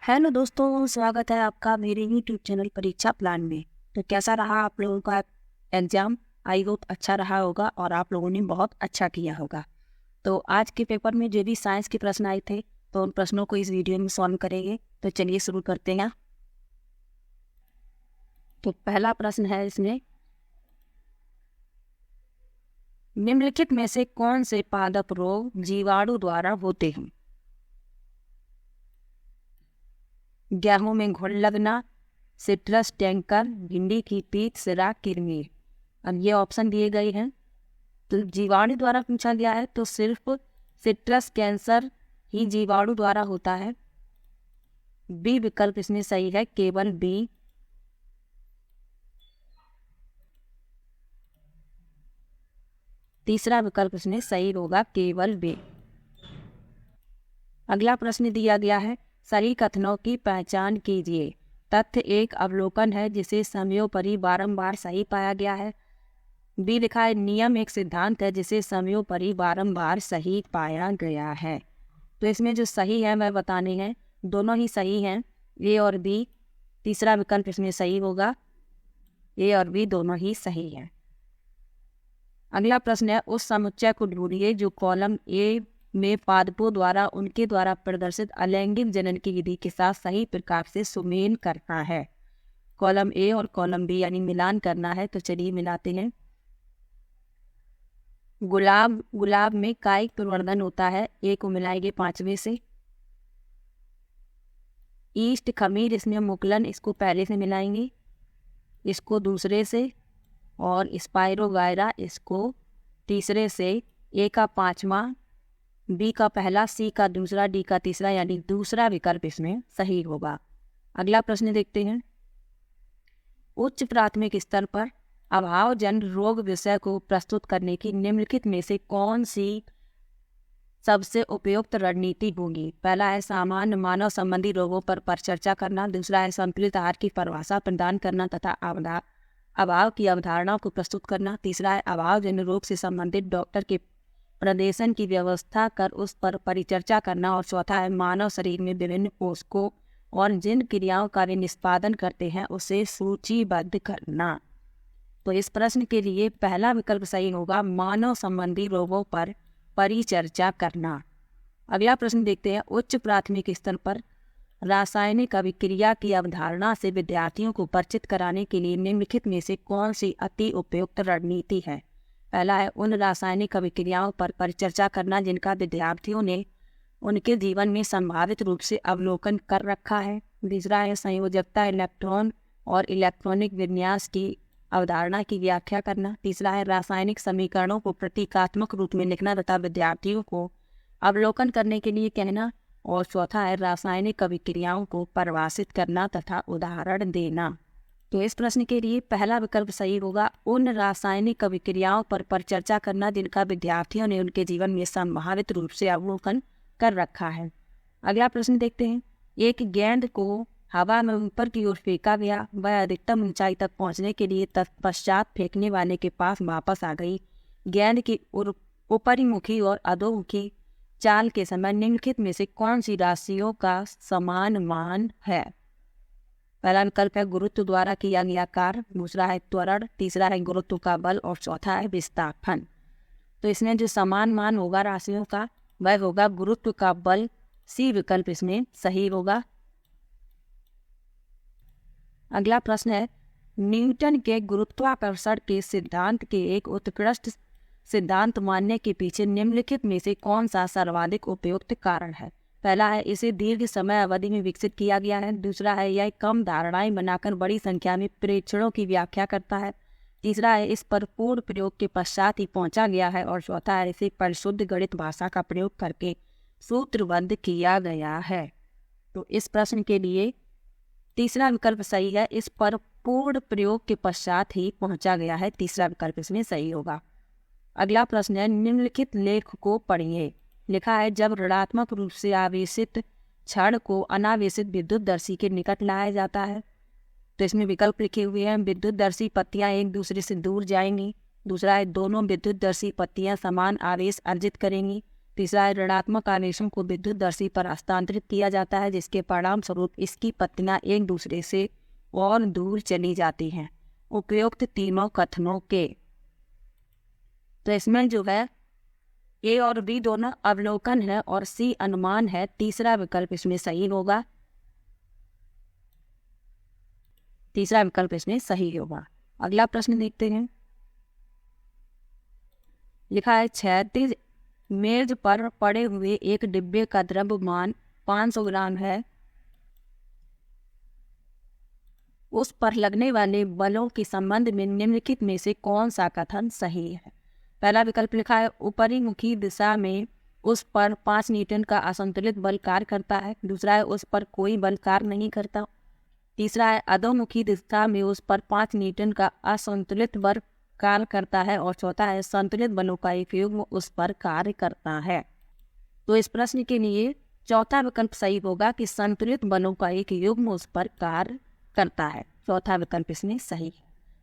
Hello दोस्तों, स्वागत है आपका मेरे यूट्यूब चैनल परीक्षा प्लान में। तो कैसा रहा आप लोगों का एग्जाम? आई होप अच्छा रहा होगा और आप लोगों ने बहुत अच्छा किया होगा। तो आज के पेपर में जो भी साइंस के प्रश्न आए थे तो उन प्रश्नों को इस वीडियो में सॉल्व करेंगे। तो चलिए शुरू करते हैं। तो पहला प्रश्न है इसमें, निम्नलिखित में से कौन से पादप रोग जीवाणु द्वारा होते हैं? गेहूं में घुन लगना, सिट्रस टैंकर, भिंडी की पीत, सिरा, किरमिर। अब ये ऑप्शन दिए गए हैं। तो जीवाणु द्वारा पूछा गया है तो सिर्फ सिट्रस कैंसर ही जीवाणु द्वारा होता है। बी विकल्प इसमें सही है, केवल बी। तीसरा विकल्प इसमें सही होगा, केवल बी। अगला प्रश्न दिया गया है, सही कथनों की पहचान कीजिए। तथ्य एक अवलोकन है जिसे समयोपरि बारंबार सही पाया गया है। बी लिखा है, नियम एक सिद्धांत है जिसे समयोपरि बारंबार सही पाया गया है। तो इसमें जो सही है वह बताने हैं, दोनों ही सही हैं, ए और बी। तीसरा विकल्प इसमें सही होगा, ए और बी दोनों ही सही हैं। अगला प्रश्न है, उस समुच्चय को ढूंढिए जो कॉलम ए में पादपों द्वारा उनके द्वारा प्रदर्शित अलैंगिक जनन की विधि के साथ सही प्रकार से सुमेल करता है। कॉलम ए और कॉलम बी यानी मिलान करना है। तो चलिए मिलाते हैं। गुलाब में कायिक प्रवर्धन होता है, ए को मिलाएंगे 5वें से। ईस्ट खमीर इसमें मुकुलन, इसको पहले से मिलाएंगे, इसको दूसरे से। और स्पाइरोगायरा इसको तीसरे से। ए का 5वां, बी का पहला, सी का दूसरा, डी का तीसरा, यानी दूसरा विकल्प इसमें सही होगा। अगला प्रश्न देखते हैं, उच्च प्राथमिक स्तर पर अभावजन्य रोग विषय को प्रस्तुत करने की निम्नलिखित में से कौन सी सबसे उपयुक्त रणनीति होगी? पहला है सामान्य मानव संबंधी रोगों पर परिचर्चा करना। दूसरा है संतुलित आहार की परिभाषा प्रदान करना तथा अभाव की अवधारणा को प्रस्तुत करना। तीसरा है अभावजन्य रोग से संबंधित डॉक्टर के प्रदेशन की व्यवस्था कर उस पर परिचर्चा करना। और चौथा है मानव शरीर में विभिन्न कोशिकाओं और जिन क्रियाओं का वे निष्पादन करते हैं उसे सूचीबद्ध करना। तो इस प्रश्न के लिए पहला विकल्प सही होगा, मानव संबंधी रोगों पर परिचर्चा करना। अगला प्रश्न देखते हैं, उच्च प्राथमिक स्तर पर रासायनिक अभिक्रिया की अवधारणा से विद्यार्थियों को परिचित कराने के लिए निम्नलिखित में से कौन सी अति उपयुक्त रणनीति है? पहला है उन रासायनिक अभिक्रियाओं पर परिचर्चा करना जिनका विद्यार्थियों ने उनके जीवन में संभावित रूप से अवलोकन कर रखा है। दूसरा है संयोजकता, इलेक्ट्रॉन और इलेक्ट्रॉनिक विन्यास की अवधारणा की व्याख्या करना। तीसरा है रासायनिक समीकरणों को प्रतीकात्मक रूप में लिखना तथा विद्यार्थियों को अवलोकन करने के लिए कहना। और चौथा है रासायनिक अभिक्रियाओं को परिभाषित करना तथा उदाहरण देना। तो इस प्रश्न के लिए पहला विकल्प सही होगा, उन रासायनिक अभिक्रियाओं पर परिचर्चा करना जिनका विद्यार्थियों ने उनके जीवन में संभावित रूप से अवलोकन कर रखा है। अगला प्रश्न देखते हैं, एक गेंद को हवा में ऊपर की ओर फेंका गया, वह अधिकतम ऊंचाई तक पहुंचने के लिए तत्पश्चात फेंकने वाले के पास वापस आ गई। गेंद की ऊपरीमुखी और अधोमुखी चाल के समय निम्नलिखित में से कौन सी राशियों का समान मान है? पहला विकल्प है गुरुत्व द्वारा किया गया कार्य, दूसरा है त्वरण, तीसरा है गुरुत्व का बल और चौथा है विस्थापन। तो इसमें जो समान मान होगा राशियों का वह होगा गुरुत्व का बल। सी विकल्प इसमें सही होगा। अगला प्रश्न है, न्यूटन के गुरुत्वाकर्षण के सिद्धांत के एक उत्कृष्ट सिद्धांत मानने के पीछे निम्नलिखित में से कौन सा सर्वाधिक उपयुक्त कारण है? पहला है इसे दीर्घ समय अवधि में विकसित किया गया है। दूसरा है यह कम धारणाएं बनाकर बड़ी संख्या में प्रेक्षणों की व्याख्या करता है। तीसरा है इस पर पूर्ण प्रयोग के पश्चात ही पहुंचा गया है। और चौथा है इसे परिशुद्ध गणित भाषा का प्रयोग करके सूत्रबद्ध किया गया है। तो इस प्रश्न के लिए तीसरा विकल्प सही है, इस पर पूर्ण प्रयोग के पश्चात ही पहुंचा गया है। तीसरा विकल्प इसमें सही होगा। अगला प्रश्न है, निम्नलिखित लेख को पढ़िए। लिखा है, जब ऋणात्मक रूप से आवेशित क्षण को अनावेशित विद्युतदर्शी के निकट लाया जाता है। तो इसमें विकल्प लिखे हुए हैं, विद्युतदर्शी पत्तियां एक दूसरे से दूर जाएंगी। दूसरा है दोनों विद्युतदर्शी पत्तियां समान आवेश अर्जित करेंगी। तीसरा है ऋणात्मक आवेशों को विद्युत दर्शी पर हस्तांतरित किया जाता है, जिसके परिणाम स्वरूप इसकी पत्तियां एक दूसरे से और दूर चली जाती हैं। उपयुक्त तीनों कथनों के, तो इसमें जो है ए और बी दोनों अवलोकन है और सी अनुमान है। तीसरा विकल्प इसमें सही होगा, तीसरा विकल्प इसमें सही होगा। अगला प्रश्न देखते हैं। लिखा है क्षैतिज मेज पर पड़े हुए एक डिब्बे का द्रव्यमान 500 ग्राम है, उस पर लगने वाले बलों के संबंध में निम्नलिखित में से कौन सा कथन सही है। पहला विकल्प लिखा है ऊपरी मुखी दिशा में उस पर 5 न्यूटन का असंतुलित बल कार्य करता है। दूसरा है उस पर कोई बल कार्य नहीं करता। तीसरा है अधोमुखी दिशा में उस पर 5 न्यूटन का असंतुलित बल कार्य करता है। और चौथा है संतुलित बलों का एक युग्म उस पर कार्य करता है। तो इस प्रश्न के लिए चौथा विकल्प सही होगा कि संतुलित बलों का एक युग्म उस पर कार्य करता है। चौथा विकल्प इसमें सही है।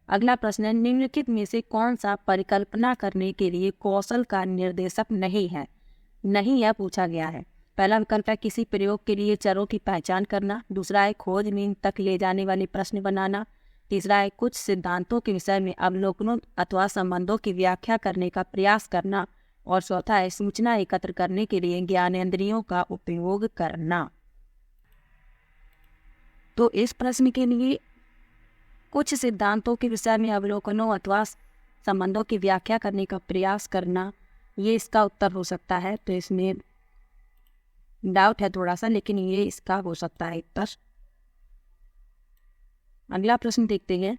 अगला प्रश्न है निम्नलिखित में से कौन सा परिकल्पना करने के लिए कौशल का निर्देशक नहीं है। नहीं यह पूछा गया है। पहला विकल्प है किसी प्रयोग के लिए चरों की पहचान करना। दूसरा है खोजबीन तक ले जाने वाले प्रश्न बनाना। तीसरा है कुछ सिद्धांतों के विषय में अवलोकनों अथवा संबंधों की व्याख्या करने का प्रयास करना। और चौथा है सूचना एकत्र करने के लिए ज्ञानेंद्रियों का उपयोग करना। तो इस प्रश्न के लिए कुछ सिद्धांतों के विषय में अवलोकनों अथवा संबंधों की व्याख्या करने का प्रयास करना, ये इसका उत्तर हो सकता है। तो इसमें डाउट है थोड़ा सा, लेकिन ये इसका हो सकता है उत्तर। अगला प्रश्न देखते हैं।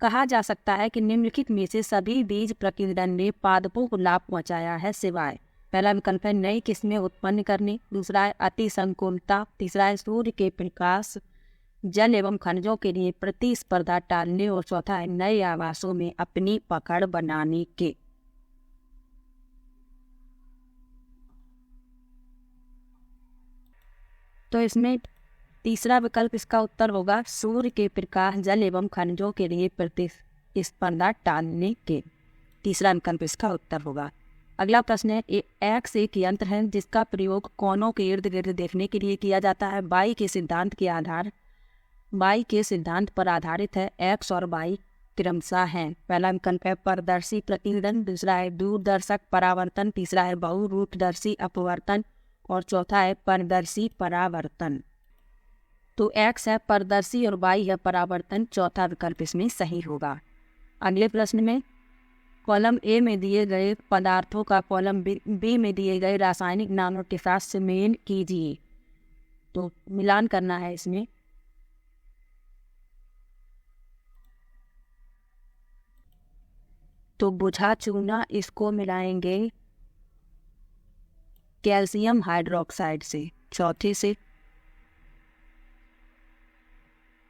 कहा जा सकता है कि निम्नलिखित में से सभी बीज प्रकीर्णन ने पादपों को लाभ पहुंचाया है सिवाय। पहला विकल्प है नई किस्में उत्पन्न करने। दूसरा है अति संकुलता। तीसरा है सूर्य के प्रकाश जल एवं खनिजों के लिए प्रतिस्पर्धा टालने। और चौथा है नए आवासों में अपनी पकड़ बनाने के। तो इसमें तीसरा विकल्प इसका उत्तर होगा सूर्य के प्रकाश जल एवं खनिजों के लिए प्रतिस्पर्धा टालने के। तीसरा विकल्प इसका उत्तर होगा। अगला प्रश्न है एक्स एक यंत्र है जिसका प्रयोग कोनों के इर्द गिर्द देखने के लिए किया जाता है। बाई के सिद्धांत पर आधारित है। एक्स और बाई क्रमशः हैं। पहला विकल्प है पारदर्शी प्रतिबिंब। दूसरा है दूरदर्शक परावर्तन। तीसरा है बहुरूपदर्शी अपवर्तन। और चौथा है पारदर्शी परावर्तन। तो एक्स है पारदर्शी और बाई है परावर्तन। चौथा विकल्प इसमें सही होगा। अगले प्रश्न में कॉलम ए में दिए गए पदार्थों का कॉलम बी में दिए गए रासायनिक नामों के साथ सुमेल कीजिए। तो मिलान करना है इसमें। तो बुझा चूना इसको मिलाएंगे कैल्शियम हाइड्रोक्साइड से, चौथे से।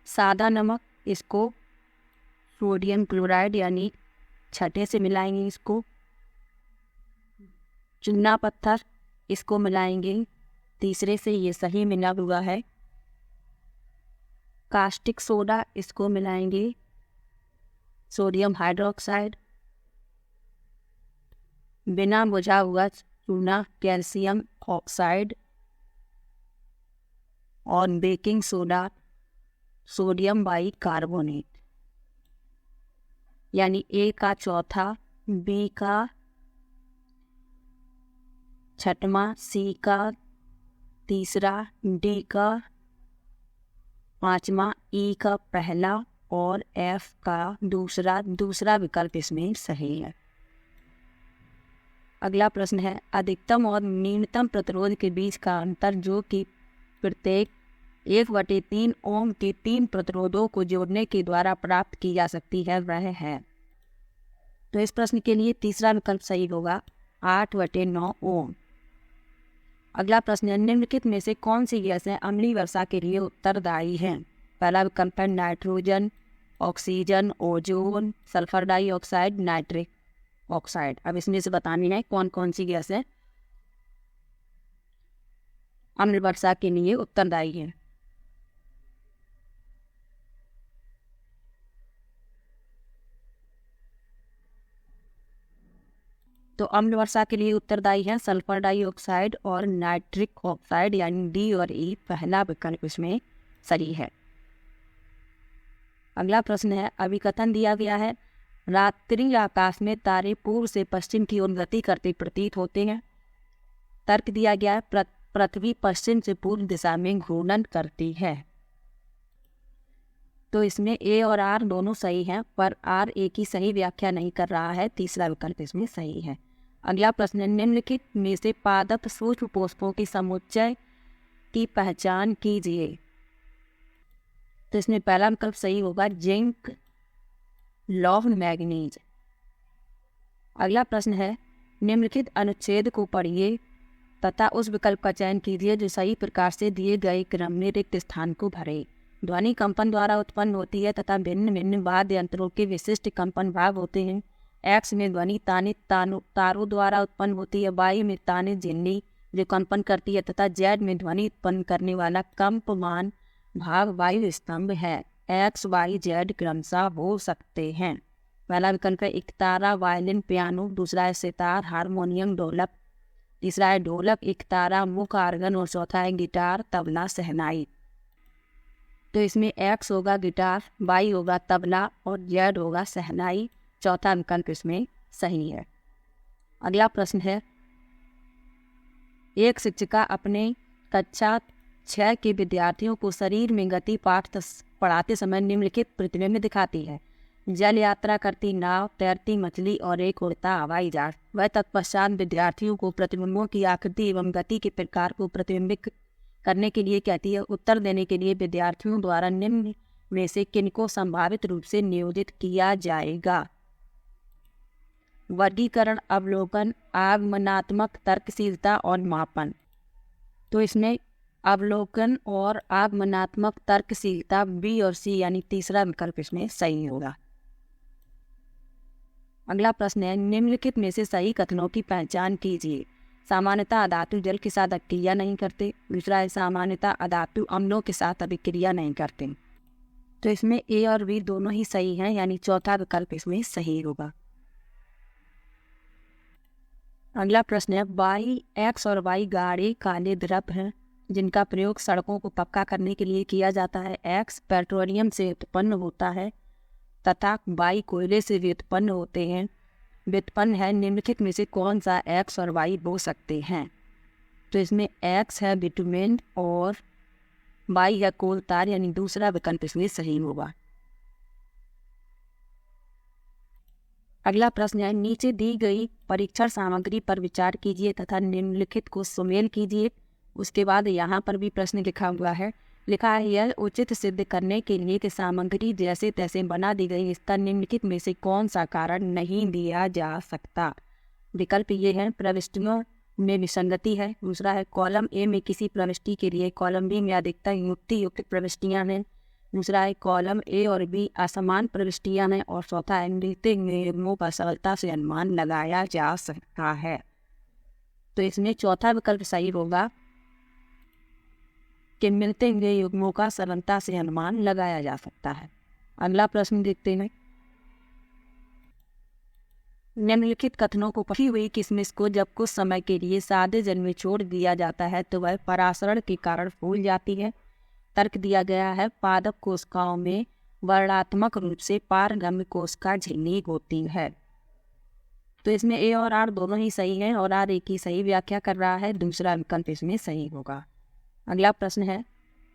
सादा नमक इसको सोडियम क्लोराइड यानी छठे से मिलाएंगे इसको। चूना पत्थर इसको मिलाएंगे तीसरे से, ये सही मिला हुआ है। कास्टिक सोडा इसको मिलाएंगे सोडियम हाइड्रोक्साइड। बिना बुझा हुआ चूना कैल्शियम ऑक्साइड। और बेकिंग सोडा सोडियम बाइकार्बोनेट। यानी ए का चौथा, बी का छठवां, सी का तीसरा, डी का पांचवा, ई का पहला और एफ का दूसरा विकल्प इसमें सही है। अगला प्रश्न है अधिकतम और न्यूनतम प्रतिरोध के बीच का अंतर जो कि प्रत्येक 1/3 ओम के 3 प्रतिरोधों को जोड़ने के द्वारा प्राप्त की जा सकती है वह है। तो इस प्रश्न के लिए तीसरा विकल्प सही होगा 8/9 ओम। अगला प्रश्न है निम्नलिखित में से कौन सी गैसें अम्लीय वर्षा के लिए उत्तरदायी हैं। पहला विकल्प है nitrogen, oxygen, ozone, sulphur dioxide, nitric oxide. अब इसमें से बतानी है कौन कौन सी गैसें अम्ल वर्षा के लिए उत्तरदायी है। तो अम्ल वर्षा के लिए उत्तरदायी है सल्फर डाइऑक्साइड और नाइट्रिक ऑक्साइड, यानी डी और ई पहला विकल्प इसमें सही है। अगला प्रश्न है, अभिकथन दिया गया है, रात्रि आकाश में तारे पूर्व से पश्चिम की ओर गति करते प्रतीत होते हैं। तर्क दिया गया है, पृथ्वी पश्चिम से पूर्व दिशा में घूर्णन करती है। तो इसमें ए और आर दोनों सही हैं, पर आर ए की सही व्याख्या नहीं कर रहा है, तीसरा विकल्प इसमें सही है। अगला प्रश्न है, निम्नलिखित में से पादप सूक्ष्म पोषकों की समुच्चय की पहचान कीजिए। तो इसमें पहला विकल्प सही होगा, जिंक, लौह, मैग्नीज। अगला प्रश्न है, निम्नलिखित अनुच्छेद को पढ़िए तथा उस विकल्प का चयन कीजिए जो सही प्रकार से दिए गए क्रम में रिक्त स्थान को भरे। ध्वनि कंपन द्वारा उत्पन्न होती है तथा भिन्न भिन्न वाद्य यंत्रों के विशिष्ट कंपन भाग होते हैं। एक्स में ध्वनि तानित तारों द्वारा उत्पन्न होती है, वाई में तानित झिल्ली जो कंपन करती है तथा जेड में ध्वनि उत्पन्न करने वाला कंपमान भाग वायु स्तंभ है। एक्स, वाई, जेड क्रमशः हो सकते हैं। पहला विकल्प है इकतारा, वायलिन, पियानो। दूसरा है सितार, हारमोनियम, ढोलक। तीसरा है ढोलक, इकतारा, मुख, आर्गन। और चौथा है गिटार, तबला, शहनाई। तो इसमें एक्स होगा गिटार, वाई होगा तबला और जेड होगा शहनाई। चौथा विकल्प इसमें सही है। अगला प्रश्न है, एक शिक्षिका अपने कक्षा 6 के विद्यार्थियों को शरीर में गति पाठ पढ़ाते समय निम्नलिखित प्रतिबिंब दिखाती है। जल यात्रा करती नाव, तैरती मछली और एक उड़ता हवाई जहाज। वह तत्पश्चात विद्यार्थियों को प्रतिबिंबों की आकृति एवं गति के प्रकार को प्रतिबिंबित करने के लिए कहती है। उत्तर देने के लिए विद्यार्थियों द्वारा निम्न में से किनको संभावित रूप से नियोजित किया जाएगा। वर्गीकरण, अवलोकन, आगमनात्मक तर्कशीलता और मापन। तो इसमें अवलोकन और आगमनात्मक तर्कशीलता बी और सी यानी तीसरा विकल्प इसमें सही होगा। अगला प्रश्न है, निम्नलिखित में से सही कथनों की पहचान कीजिए। सामान्यतः अधातु जल के साथ अभिक्रिया नहीं करते। दूसरा है सामान्यतः अधातु अम्लों के साथ अभिक्रिया नहीं करते। तो इसमें ए और बी दोनों ही सही हैं, यानी चौथा विकल्प इसमें सही होगा। अगला प्रश्न है, वाई, एक्स और वाई गाढ़े काले द्रव हैं जिनका प्रयोग सड़कों को पक्का करने के लिए किया जाता है। एक्स पेट्रोलियम से उत्पन्न होता है तथा वाई कोयले से व्युत्पन्न होते हैं। व्युत्पन्न है, निम्नलिखित में से कौन सा एक्स और वाई हो सकते हैं। तो इसमें एक्स है बिटुमेन और वाई है कोल तार, यानी दूसरा विकल्प इसमें सही होगा। अगला प्रश्न है, नीचे दी गई परीक्षण सामग्री पर विचार कीजिए तथा निम्नलिखित को सुमेल कीजिए। उसके बाद यहाँ पर भी प्रश्न लिखा हुआ है, लिखा है यह उचित सिद्ध करने के लिए कि सामग्री जैसे तैसे बना दी गई, इसका निम्नलिखित में से कौन सा कारण नहीं दिया जा सकता। विकल्प ये है, प्रविष्टियों में विसंगति है। दूसरा है कॉलम ए में किसी प्रविष्टि के लिए कॉलम बी में अधिकतम युक्त प्रविष्टियां हैं। दूसरा है कॉलम ए और बी असमान प्रविष्टियां हैं। और चौथा है नृत्य नियमों का सरलता से अनुमान लगाया जा सकता है। तो इसमें चौथा विकल्प सही होगा कि मिलते हुए युग्मों का सरलता से अनुमान लगाया जा सकता है। अगला प्रश्न देखते हैं, निम्नलिखित कथनों को पकी हुई किशमिश को जब कुछ समय के लिए सादे जल में छोड़ दिया जाता है तो वह परासरण के कारण फूल जाती है। तर्क दिया गया है, पादप कोशिकाओं में वर्णात्मक रूप से पारगम्य कोशिका झिल्ली होती है। तो इसमें ए और आर दोनों ही सही हैं और आर ए की सही व्याख्या कर रहा है। दूसरा विकल्प इसमें सही होगा। अगला प्रश्न है,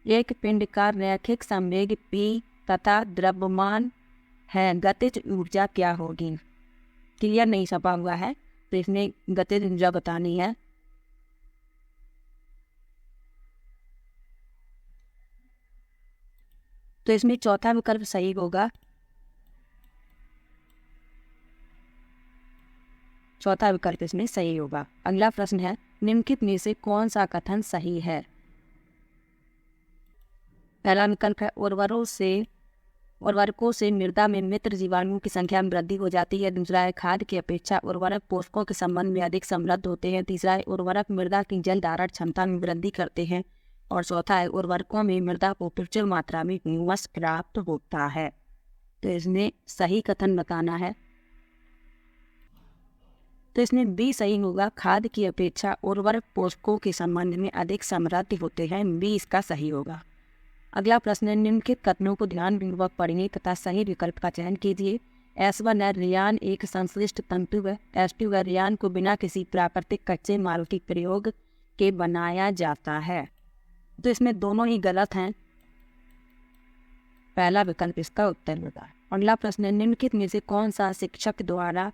एक पिंड का रैखिक संवेग P तथा द्रव्यमान है, गतिज ऊर्जा क्या होगी। क्लियर नहीं छपा हुआ है, तो इसमें गतिज ऊर्जा बतानी है। तो इसमें चौथा विकल्प सही होगा। चौथा विकल्प इसमें सही होगा। अगला प्रश्न है, निम्नलिखित में से कौन सा कथन सही है। पहला विकल्प है उर्वरकों से मृदा में मित्र जीवाणुओं की संख्या में वृद्धि हो जाती है। दूसरा है खाद की अपेक्षा उर्वरक पोषकों के संबंध में अधिक समृद्ध होते हैं। तीसरा है उर्वरक मृदा की जल धारण क्षमता में वृद्धि करते हैं। और चौथा है उर्वरकों में मृदा को प्रचुर मात्रा में ह्यूमस प्राप्त होता है। तो इसमें सही कथन बताना है। तो इसमें बी सही होगा। खाद की अपेक्षा उर्वरक पोषकों के संबंध में अधिक समृद्ध होते हैं, बी इसका सही होगा। अगला प्रश्न है, निम्नलिखित कथनों को ध्यानपूर्वक पढ़िए तथा सही विकल्प का चयन कीजिए। S1 है, रेयान एक संश्लिष्ट तंतु है। S2 है, रेयान को बिना किसी प्राकृतिक कच्चे माल के प्रयोग के बनाया जाता है। तो इसमें दोनों ही गलत हैं, पहला विकल्प इसका उत्तर होगा। अगला प्रश्न है, निम्नलिखित में से कौन सा शिक्षक द्वारा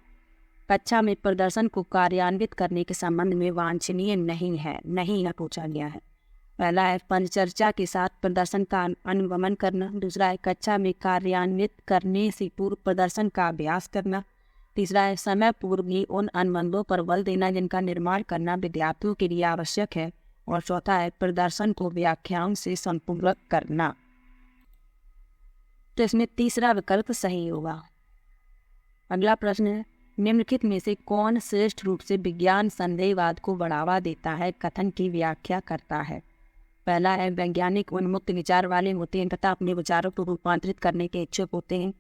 कक्षा में प्रदर्शन को कार्यान्वित करने के संबंध में वांछनीय नहीं है, नहीं है पूछा गया है। पहला है परिचर्चा के साथ प्रदर्शन का अनुगमन करना। दूसरा है कक्षा में कार्यान्वित करने से पूर्व प्रदर्शन का अभ्यास करना। तीसरा है समय पूर्व ही उन अनुबंधों पर बल देना जिनका निर्माण करना विद्यार्थियों के लिए आवश्यक है। और चौथा है प्रदर्शन को व्याख्याओं से संपूरक करना। तो इसमें तीसरा विकल्प सही होगा। अगला प्रश्न है, निम्नलिखित में से कौन श्रेष्ठ रूप से विज्ञान संदेहवाद को बढ़ावा देता है, कथन की व्याख्या करता है। पहला है वैज्ञानिक उन्मुक्त विचार वाले होते हैं तथा अपने विचारों को रूपांतरित करने के इच्छुक होते हैं।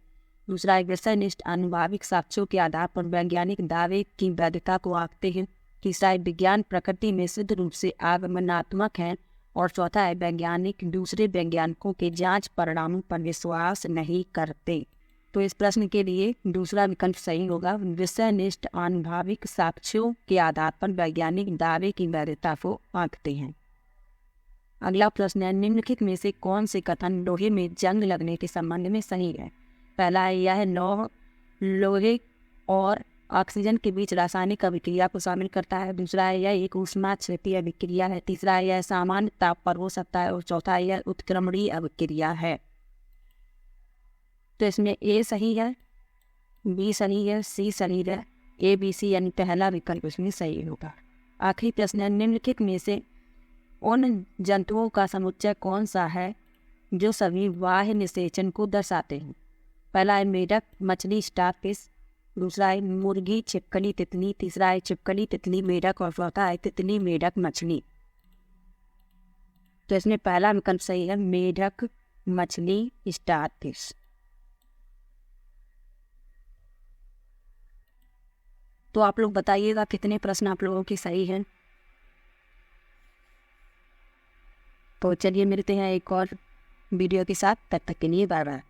दूसरा है विषयनिष्ठ अनुभाविक साक्ष्यों के आधार पर वैज्ञानिक दावे की वैधता को आंकते हैं। तीसरा है विज्ञान प्रकृति में सिद्ध रूप से आगमनात्मक है। और चौथा है वैज्ञानिक दूसरे वैज्ञानिकों के जांच परिणामों पर विश्वास नहीं करते। तो इस प्रश्न के लिए दूसरा विकल्प सही होगा, विषयनिष्ठ अनुभाविक साक्ष्यों के आधार पर वैज्ञानिक दावे की वैधता को आंकते हैं। अगला प्रश्न है, निम्नलिखित में से कौन से कथन लोहे में जंग लगने के संबंध में सही है। पहला है यह लोहे और ऑक्सीजन के बीच रासायनिक अभिक्रिया को शामिल करता है। दूसरा है यह एक ऊष्माक्षेपीय अभिक्रिया है। तीसरा है यह सामान्य ताप पर हो सकता है। और चौथा है यह उत्क्रमणीय अभिक्रिया है। तो इसमें ए सही है, बी सही है, सी सही है, ए बी सी यानी पहला विकल्प इसमें सही होगा। आखिरी प्रश्न है, निम्नलिखित में से उन जंतुओं का समुच्चय कौन सा है जो सभी बाह्य निषेचन को दर्शाते हैं। पहला है मेढक मछली स्टारफिश। दूसरा है मुर्गी छिपकली तितली। तीसरा है छिपकली तितली मेढक। और चौथा है तितली मेढक मछली। तो इसमें पहला विकल्प सही है, मेढक मछली स्टारफिश। तो आप लोग बताइएगा कितने प्रश्न आप लोगों के सही हैं। तो चलिए मिलते हैं एक और वीडियो के साथ, तब तक के लिए बाय बाय।